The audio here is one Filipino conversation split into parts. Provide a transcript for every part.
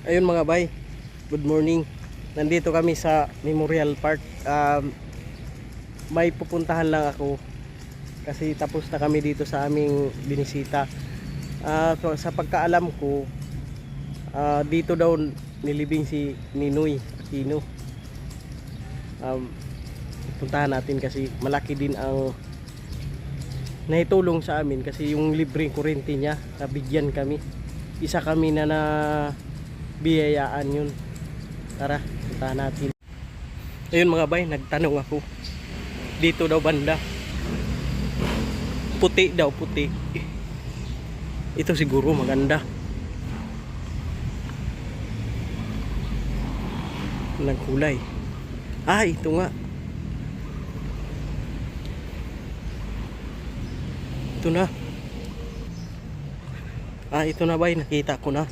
Ayun mga bay, good morning. Nandito kami sa Memorial Park. May pupuntahan lang ako kasi tapos na kami dito sa aming binisita. So, sa pagkaalam ko, dito daw nilibing si Ninoy Aquino. Puntahan natin kasi malaki din ang naitulong sa amin kasi yung libreng kuryente niya, nabigyan kami. Isa kami na biyayaan yun. Tara, puntahan natin. Ayun mga bay, nagtanong ako. Dito daw banda. Puti daw, puti. Ito siguro maganda. Nagkulay. Ito nga. Ito na. Ito na bay, nakita ko na.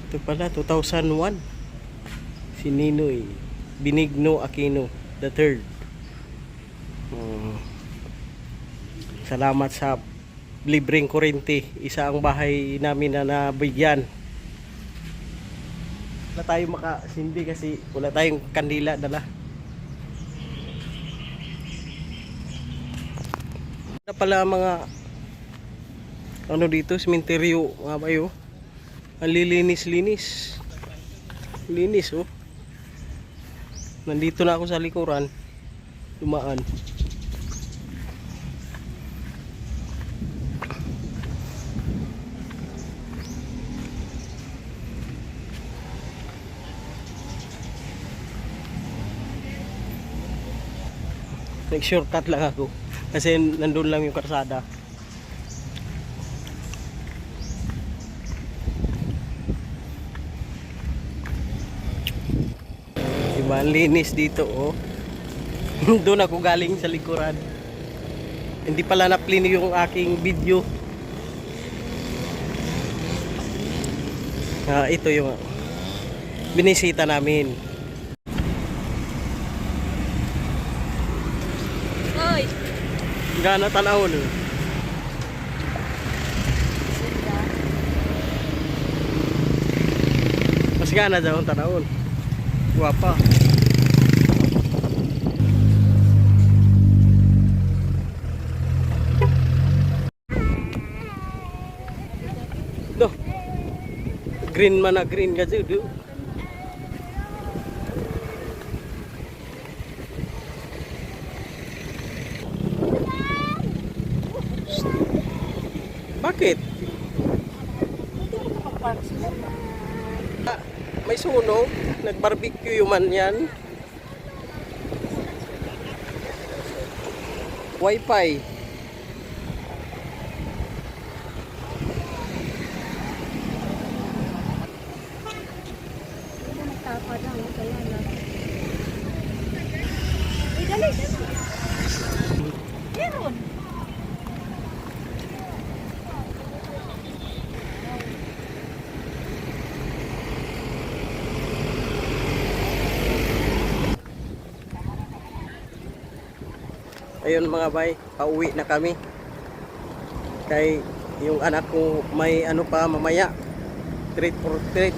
Ito pala 2001 si Ninoy Benigno Aquino the third. Salamat sa libreng kuryente. Isa ang bahay namin na nabigyan. Wala tayong makasindi kasi wala tayong kandila dala. Na pala mga ano dito, sementeryo mga bayo. Ang lilinis-linis. Linis oh. Nandito na ako sa likuran. Dumaan. Nag-shortcut lang ako kasi nandun lang yung karsada. Diba, linis dito oh. Doon ako galing sa likuran. Hindi pala na-play yung aking video. Ito yung binisita namin. Hoy! Gana tanawon eh. Mas gana dyan ang tanawon. Guwapa. Doh. Green mana green ka dyan. Bakit? May sunog, nag-barbecue yung man yan. Wi-Fi. Ayun mga bay, pauwi na kami. Kay yung anak ko may ano pa mamaya, treat for treat.